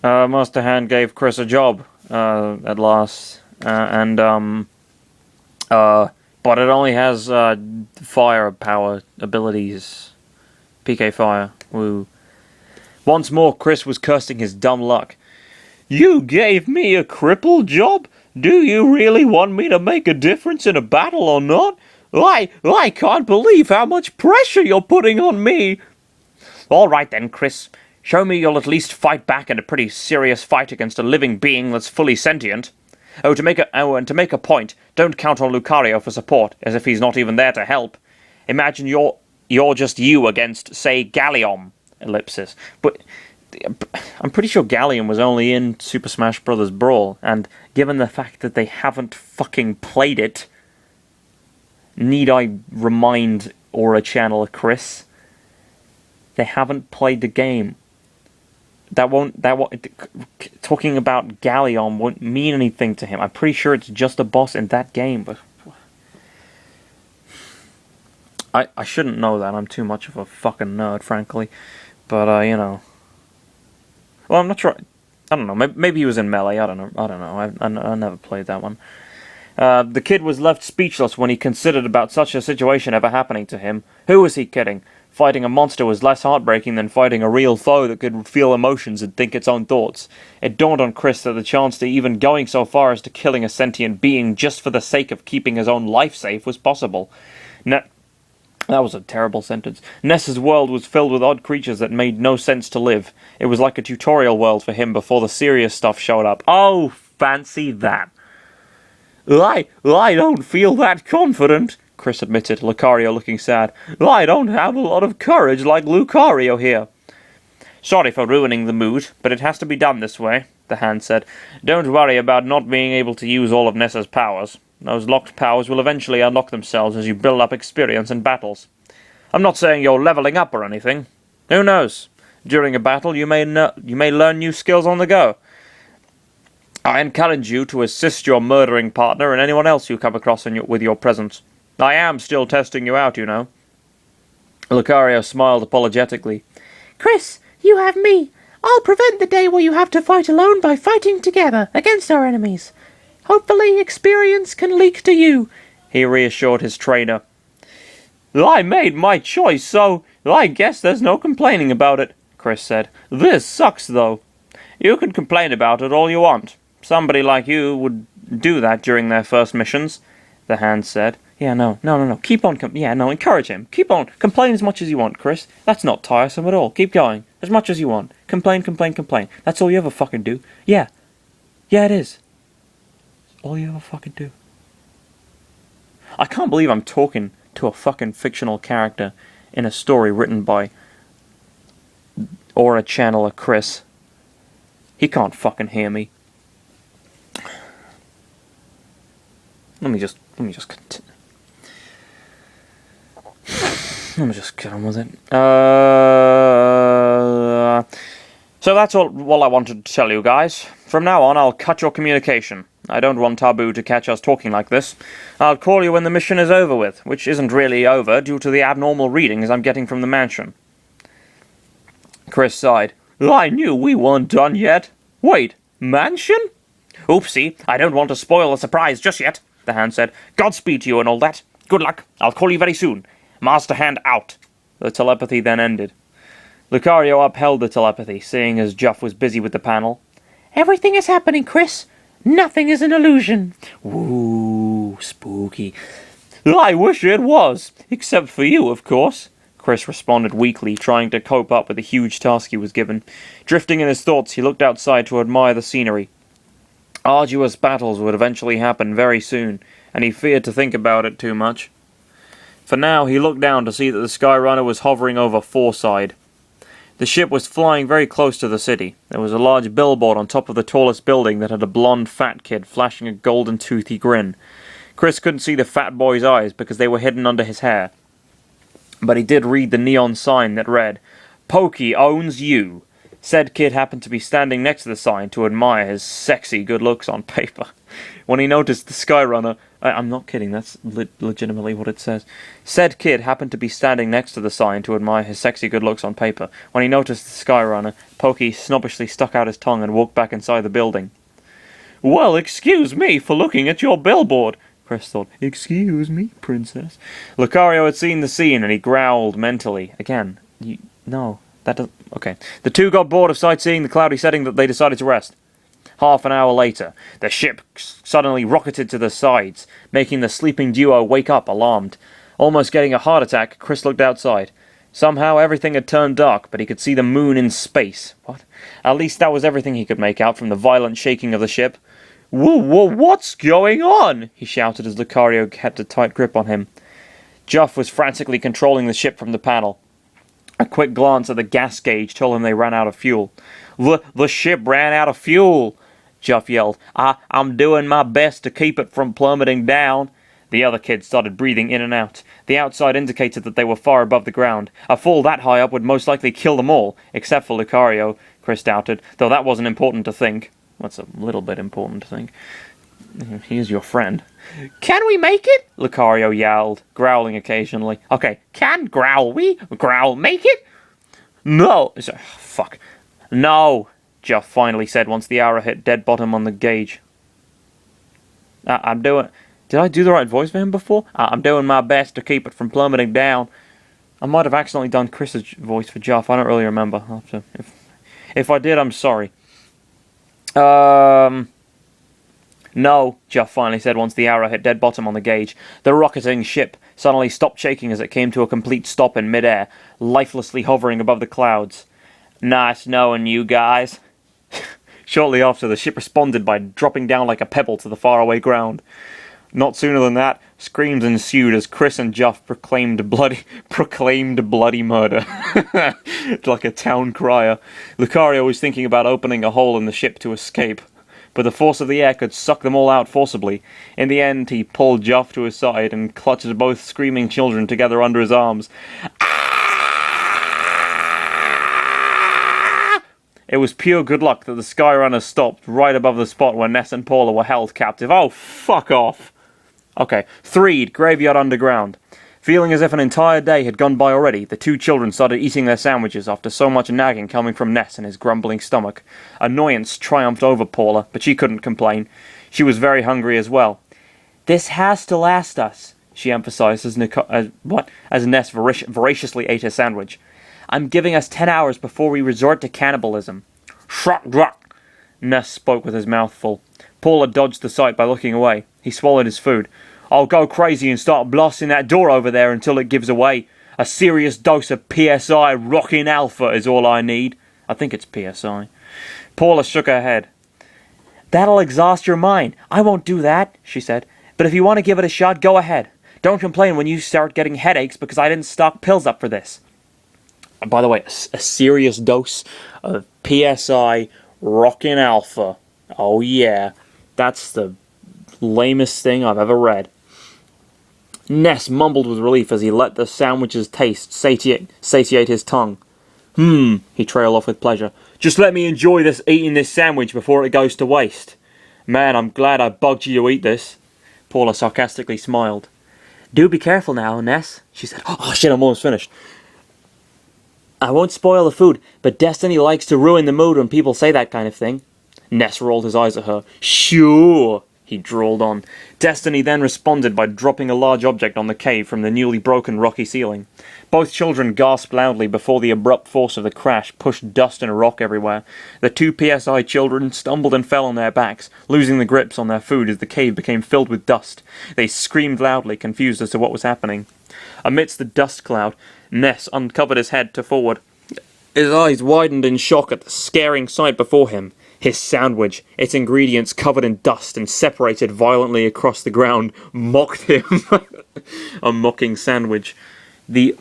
Master Hand gave Chris a job, at last, but it only has, firepower abilities. PK Fire. Woo. Once more, Chris was cursing his dumb luck. You gave me a cripple job? Do you really want me to make a difference in a battle or not? I can't believe how much pressure you're putting on me. All right then, Chris. Show me you'll at least fight back in a pretty serious fight against a living being that's fully sentient. And to make a point, don't count on Lucario for support, as if he's not even there to help. Imagine you're just you against, say, Gallium. Ellipsis. But I'm pretty sure Gallium was only in Super Smash Bros. Brawl, and given the fact that they haven't fucking played it, need I remind Aura Channel Chris? They haven't played the game. Talking about Gallium won't mean anything to him. I'm pretty sure it's just a boss in that game, but I shouldn't know that. I'm too much of a fucking nerd, frankly. But well, I'm not sure. I don't know. Maybe he was in Melee. I don't know. I never played that one. The kid was left speechless when he considered about such a situation ever happening to him. Who was he kidding? Fighting a monster was less heartbreaking than fighting a real foe that could feel emotions and think its own thoughts. It dawned on Chris that the chance to even going so far as to killing a sentient being just for the sake of keeping his own life safe was possible. That was a terrible sentence. Ness's world was filled with odd creatures that made no sense to live. It was like a tutorial world for him before the serious stuff showed up. Oh, fancy that. I don't feel that confident, Chris admitted, Lucario looking sad. I don't have a lot of courage like Lucario here. Sorry for ruining the mood, but it has to be done this way, the hand said. Don't worry about not being able to use all of Ness's powers. Those locked powers will eventually unlock themselves as you build up experience in battles. I'm not saying you're leveling up or anything. Who knows? During a battle, you may learn new skills on the go. I encourage you to assist your murdering partner and anyone else you come across with your presence. I am still testing you out, you know. Lucario smiled apologetically. Chris, you have me. I'll prevent the day where you have to fight alone by fighting together against our enemies. Hopefully experience can leak to you, he reassured his trainer. I made my choice, so I guess there's no complaining about it, Chris said. This sucks, though. You can complain about it all you want. Somebody like you would do that during their first missions, the hand said. Yeah, no. Keep on, encourage him. Keep on. Complain as much as you want, Chris. That's not tiresome at all. Keep going. As much as you want. Complain. That's all you ever fucking do. Yeah. Yeah, it is. All you ever fucking do. I can't believe I'm talking to a fucking fictional character in a story written by Aura Channeler Chris. He can't fucking hear me. Let me just continue. Let me just get on with it. So that's all I wanted to tell you guys. From now on, I'll cut your communication. I don't want Taboo to catch us talking like this. I'll call you when the mission is over with, which isn't really over due to the abnormal readings I'm getting from the mansion. Chris sighed. I knew we weren't done yet. Wait, mansion? Oopsie, I don't want to spoil the surprise just yet, the hand said. Godspeed to you and all that. Good luck. I'll call you very soon. Master Hand out. The telepathy then ended. Lucario upheld the telepathy, seeing as Juff was busy with the panel. Everything is happening, Chris. Nothing is an illusion. Ooh, spooky. I wish it was. Except for you, of course. Chris responded weakly, trying to cope up with the huge task he was given. Drifting in his thoughts, he looked outside to admire the scenery. Arduous battles would eventually happen very soon, and he feared to think about it too much. For now, he looked down to see that the Skyrunner was hovering over Foreside. The ship was flying very close to the city. There was a large billboard on top of the tallest building that had a blonde fat kid flashing a golden toothy grin. Chris couldn't see the fat boy's eyes because they were hidden under his hair. But he did read the neon sign that read, Pokey owns you. Said kid happened to be standing next to the sign to admire his sexy good looks on paper. When he noticed the Skyrunner, I'm not kidding, that's legitimately what it says. Said kid happened to be standing next to the sign to admire his sexy good looks on paper, when he noticed the Skyrunner. Pokey snobbishly stuck out his tongue and walked back inside the building. Well, excuse me for looking at your billboard, Chris thought. Excuse me, princess. Lucario had seen the scene, and he growled mentally. Again, no, that doesn't... Okay. The two got bored of sightseeing the cloudy setting that they decided to rest. Half an hour later, the ship suddenly rocketed to the sides, making the sleeping duo wake up, alarmed. Almost getting a heart attack, Chris looked outside. Somehow everything had turned dark, but he could see the moon in space. What? At least that was everything he could make out from the violent shaking of the ship. Whoa, what's going on? He shouted as Lucario kept a tight grip on him. Juff was frantically controlling the ship from the panel. A quick glance at the gas gauge told him they ran out of fuel. The ship ran out of fuel, Juff yelled. I'm doing my best to keep it from plummeting down. The other kids started breathing in and out. The outside indicated that they were far above the ground. A fall that high up would most likely kill them all, except for Lucario, Chris doubted, though that wasn't important to think. That's a little bit important to think. He is your friend. Can we make it? Lucario yelled, growling occasionally. Okay, can growl make it? No. Fuck. No, Juff finally said once the arrow hit dead bottom on the gauge. I'm doing... Did I do the right voice for him before? I'm doing my best to keep it from plummeting down. I might have accidentally done Chris's voice for Juff. I don't really remember. I'll have to, if I did, I'm sorry. No, Juff finally said once the arrow hit dead bottom on the gauge. The rocketing ship suddenly stopped shaking as it came to a complete stop in midair, lifelessly hovering above the clouds. Nice knowing you guys. Shortly after, the ship responded by dropping down like a pebble to the faraway ground. Not sooner than that, screams ensued as Chris and Juff proclaimed bloody murder. Like a town crier. Lucario was thinking about opening a hole in the ship to escape, but the force of the air could suck them all out forcibly. In the end, he pulled Juff to his side and clutched both screaming children together under his arms. It was pure good luck that the Skyrunner stopped right above the spot where Ness and Paula were held captive. Oh, fuck off! Okay, Threed, Graveyard Underground. Feeling as if an entire day had gone by already, the two children started eating their sandwiches after so much nagging coming from Ness and his grumbling stomach. Annoyance triumphed over Paula, but she couldn't complain. She was very hungry as well. This has to last us, she emphasized as Ness voraciously ate his sandwich. I'm giving us 10 hours before we resort to cannibalism. Shruck. Ness spoke with his mouth full. Paula dodged the sight by looking away. He swallowed his food. I'll go crazy and start blasting that door over there until it gives away. A serious dose of PSI rockin' alpha is all I need. I think it's PSI. Paula shook her head. That'll exhaust your mind. I won't do that, she said. But if you want to give it a shot, go ahead. Don't complain when you start getting headaches because I didn't stock pills up for this. By the way, a serious dose of PSI rockin' alpha. Oh yeah, that's the lamest thing I've ever read. Ness mumbled with relief as he let the sandwich's taste satiate his tongue. He trailed off with pleasure. Just let me enjoy eating this sandwich before it goes to waste. Man, I'm glad I bugged you to eat this. Paula sarcastically smiled. Do be careful now, Ness, she said. Oh shit, I'm almost finished. I won't spoil the food, but Destiny likes to ruin the mood when people say that kind of thing. Ness rolled his eyes at her. Sure, he drawled on. Destiny then responded by dropping a large object on the cave from the newly broken rocky ceiling. Both children gasped loudly before the abrupt force of the crash pushed dust and rock everywhere. The two PSI children stumbled and fell on their backs, losing the grips on their food as the cave became filled with dust. They screamed loudly, confused as to what was happening. Amidst the dust cloud, Ness uncovered his head to forward. His eyes widened in shock at the scaring sight before him. His sandwich, its ingredients covered in dust and separated violently across the ground, mocked him. A mocking sandwich. The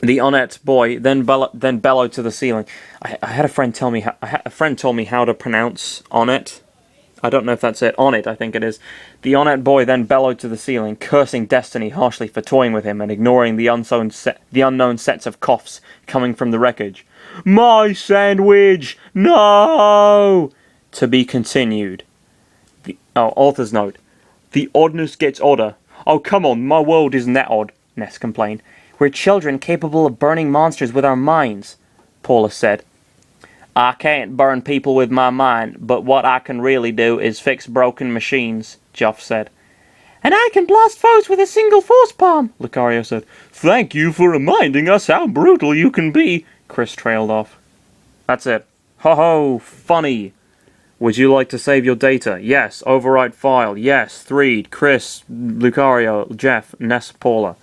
Onett boy then bellowed to the ceiling. I had a friend tell me how to pronounce Onett. I don't know if that's it. On it, I think it is. The Onett boy then bellowed to the ceiling, cursing Destiny harshly for toying with him and ignoring the unknown sets of coughs coming from the wreckage. My sandwich! No! To be continued. Author's note. The oddness gets odder. Oh, come on, my world isn't that odd, Ness complained. We're children capable of burning monsters with our minds, Paula said. I can't burn people with my mind, but what I can really do is fix broken machines, Joff said. And I can blast foes with a single force palm, Lucario said. Thank you for reminding us how brutal you can be, Chris trailed off. That's it. Ho ho, funny. Would you like to save your data? Yes. Overwrite file? Yes. Threed, Chris, Lucario, Jeff, Ness, Paula.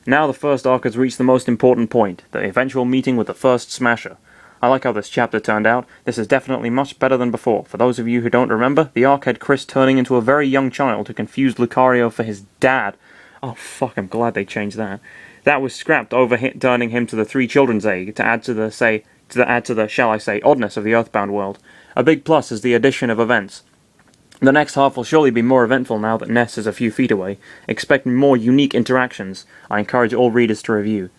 Now the first arc has reached the most important point, the eventual meeting with the first Smasher. I like how this chapter turned out. This is definitely much better than before. For those of you who don't remember, the arc had Chris turning into a very young child who confused Lucario for his dad. Oh fuck, I'm glad they changed that. That was scrapped over turning him to the Three Children's Egg to add to the, shall I say, oddness of the Earthbound world. A big plus is the addition of events. The next half will surely be more eventful now that Ness is a few feet away. Expect more unique interactions. I encourage all readers to review.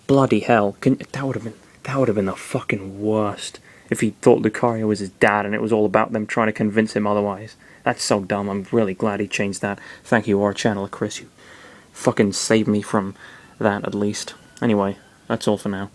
Bloody hell, that would have been the fucking worst if he thought Lucario was his dad and it was all about them trying to convince him otherwise. That's so dumb. I'm really glad he changed that. Thank you, our channeler Chris. You fucking saved me from that, at least. Anyway, that's all for now.